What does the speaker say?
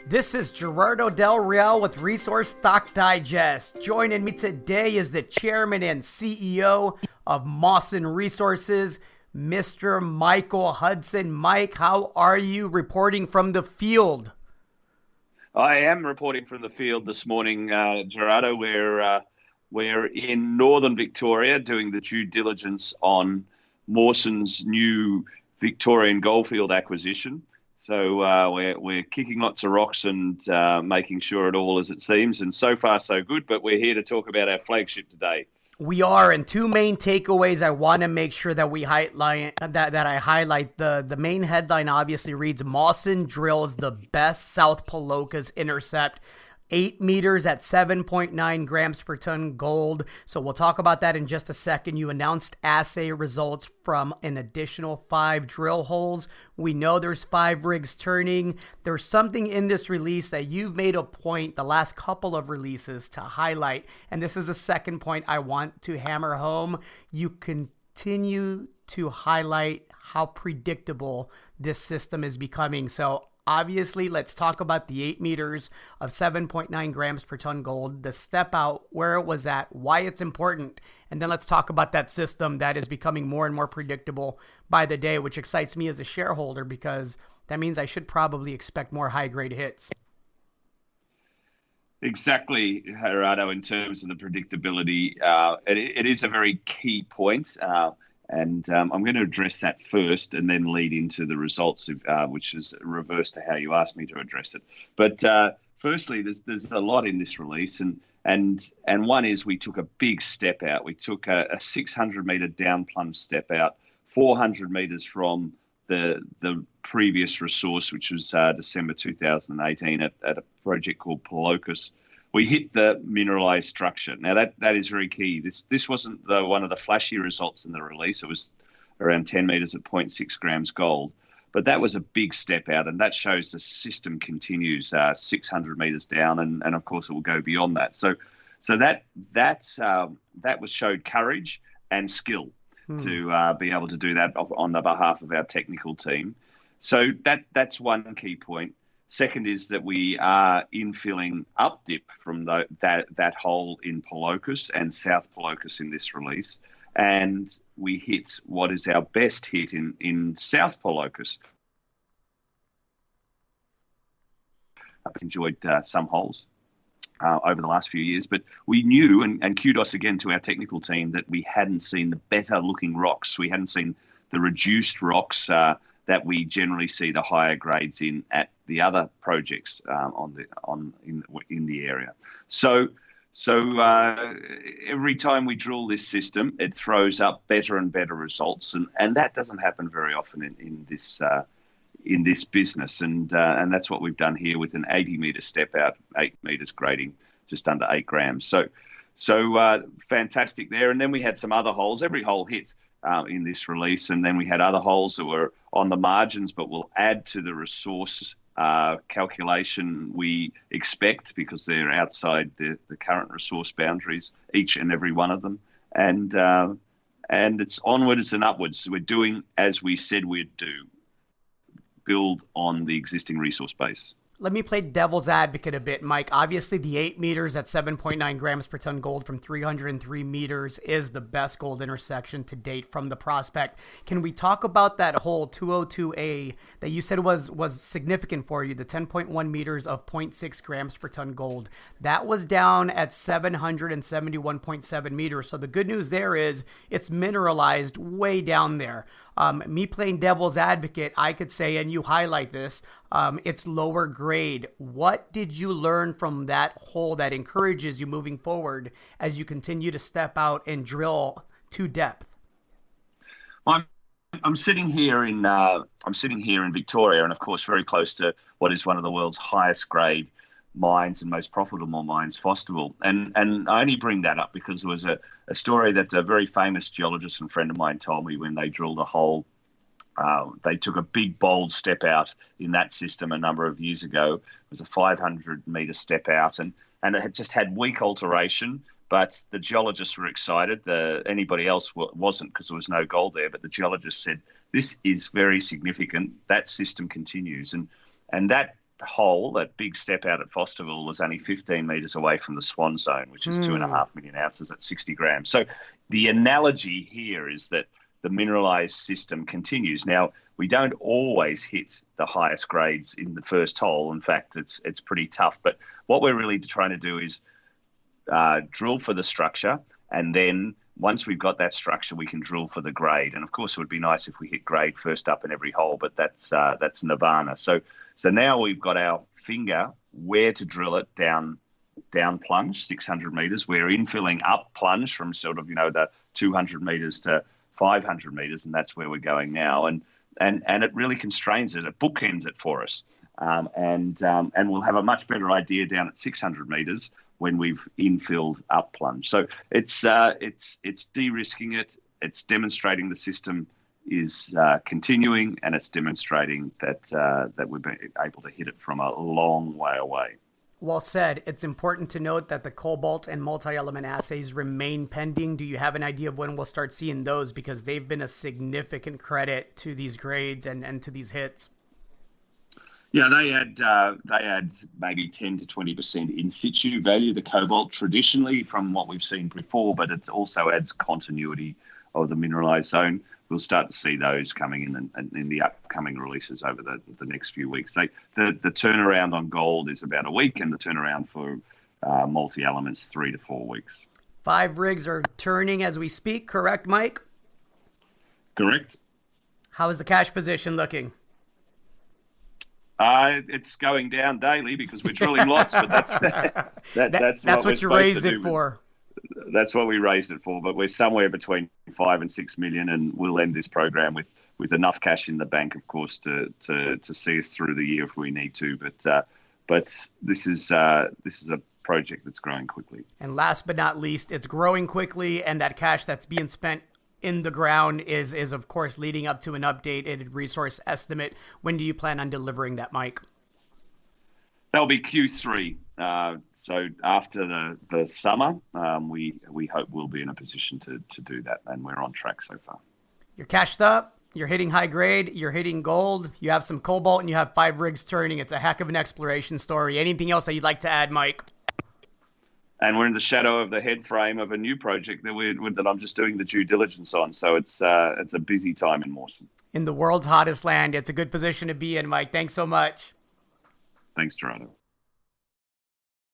This is Gerardo Del Real with Resource Stock Digest. Joining me today is the chairman and CEO of Mawson Resources, Mr. Michael Hudson. Mike, how are you reporting from the field? I am reporting from the field this morning, Gerardo. We're in northern Victoria doing the due diligence on Mawson's new Victorian goldfield acquisition. So we're kicking lots of rocks and making sure it all as it seems. And so far, so good. But we're here to talk about our flagship today. We are, and two main takeaways I want to make sure that we highlight. I highlight the main headline obviously reads: Mawson drills the best South Palokas intercept. 8 meters at 7.9 grams per ton gold. So we'll talk about that in just a second. You announced assay results from an additional 5 drill holes. We know there's 5 rigs turning. There's something in this release that you've made a point the last couple of releases to highlight. And this is the second point I want to hammer home. You continue to highlight how predictable this system is becoming. So obviously, let's talk about the 8 meters of 7.9 grams per ton gold, the step out, where it was at, why it's important, and then let's talk about that system that is becoming more and more predictable by the day, which excites me as a shareholder because that means I should probably expect more high-grade hits. Exactly, Gerardo, in terms of the predictability. It is a very key point. And I'm going to address that first and then lead into the results, which is reverse to how you asked me to address it. But firstly, there's a lot in this release. And one is we took a big step out. We took a 600-meter down plunge step out, 400 meters from the previous resource, which was December 2018 at a project called Palokas. We hit the mineralized structure. Now that is very key. This wasn't one of the flashy results in the release. It was around 10 meters at 0.6 grams gold, but that was a big step out, and that shows the system continues 600 meters down, and of course it will go beyond that. So that was showed courage and skill to be able to do that on the behalf of our technical team. So that's one key point. Second is that we are infilling up dip from that hole in Palokas and South Palokas in this release. And we hit what is our best hit in South Palokas. I've enjoyed some holes over the last few years, but we knew, and kudos again to our technical team, that we hadn't seen the better looking rocks. We hadn't seen the reduced rocks that we generally see the higher grades in at the other projects in the area. So every time we drill this system, it throws up better and better results, and that doesn't happen very often in this business, and that's what we've done here with an 80-meter step out, 8 meters grading just under 8 grams. So fantastic there. And then we had some other holes. Every hole hit in this release, and then we had other holes that were on the margins, but will add to the resource calculation we expect because they're outside the current resource boundaries, each and every one of them. And it's onwards and upwards. We're doing as we said we'd do, build on the existing resource base. Let me play devil's advocate a bit, Mike. Obviously, the 8 meters at 7.9 grams per ton gold from 303 meters is the best gold intersection to date from the prospect. Can we talk about that hole 202A that you said was significant for you, the 10.1 meters of 0.6 grams per ton gold? That was down at 771.7 meters. So the good news there is it's mineralized way down there. Me playing devil's advocate, I could say, and you highlight this, it's lower grade. What did you learn from that hole that encourages you moving forward as you continue to step out and drill to depth? I'm sitting here in Victoria, and of course very close to what is one of the world's highest grade mines and most profitable mines, Fosterville. And I only bring that up because there was a story that a very famous geologist and friend of mine told me when they drilled a hole. They took a big, bold step out in that system a number of years ago. It was a 500-meter step out, and it had just had weak alteration, but the geologists were excited. Anybody else wasn't because there was no gold there, but the geologists said, this is very significant. That system continues. And that hole, that big step out at Fosterville, was only 15 metres away from the Swan Zone, which is 2.5 million ounces at 60 grams. So the analogy here is that the mineralised system continues. Now, we don't always hit the highest grades in the first hole. In fact, it's pretty tough. But what we're really trying to do is drill for the structure, and then once we've got that structure, we can drill for the grade. And of course, it would be nice if we hit grade first up in every hole, but that's nirvana. So now we've got our finger where to drill it down plunge, 600 metres. We're infilling up plunge from sort of, the 200 metres to 500 metres, and that's where we're going now. And it really constrains it. It bookends it for us. And we'll have a much better idea down at 600 metres when we've infilled up plunge. So it's de-risking it. It's demonstrating the system is continuing, and it's demonstrating that we've been able to hit it from a long way away. Well said. It's important to note that the cobalt and multi-element assays remain pending. Do you have an idea of when we'll start seeing those? Because they've been a significant credit to these grades and to these hits. Yeah, they add maybe 10 to 20% in situ value, the cobalt, traditionally from what we've seen before, but it also adds continuity of the mineralized zone. We'll start to see those coming in the upcoming releases over the next few weeks. The turnaround on gold is about a week, and the turnaround for multi-elements 3 to 4 weeks. 5 rigs are turning as we speak, correct, Mike? Correct. How is the cash position looking? It's going down daily because we're drilling lots, but that's what you raised it for. That's what we raised it for, but we're somewhere between 5 and 6 million, and we'll end this program with enough cash in the bank, of course, to see us through the year if we need to. But this is a project that's growing quickly. And last but not least, it's growing quickly, and that cash that's being spent in the ground is of course leading up to an updated resource estimate. When do you plan on delivering that, Mike? That'll be Q3. So after the summer, we hope we'll be in a position to do that, and we're on track so far. You're cashed up, you're hitting high grade, you're hitting gold, you have some cobalt, and you have 5 rigs turning. It's a heck of an exploration story. Anything else that you'd like to add, Mike? And we're in the shadow of the head frame of a new project that I'm just doing the due diligence on. So it's a busy time in Mawson. In the world's hottest land, it's a good position to be in, Mike. Thanks so much. Thanks, Gerardo.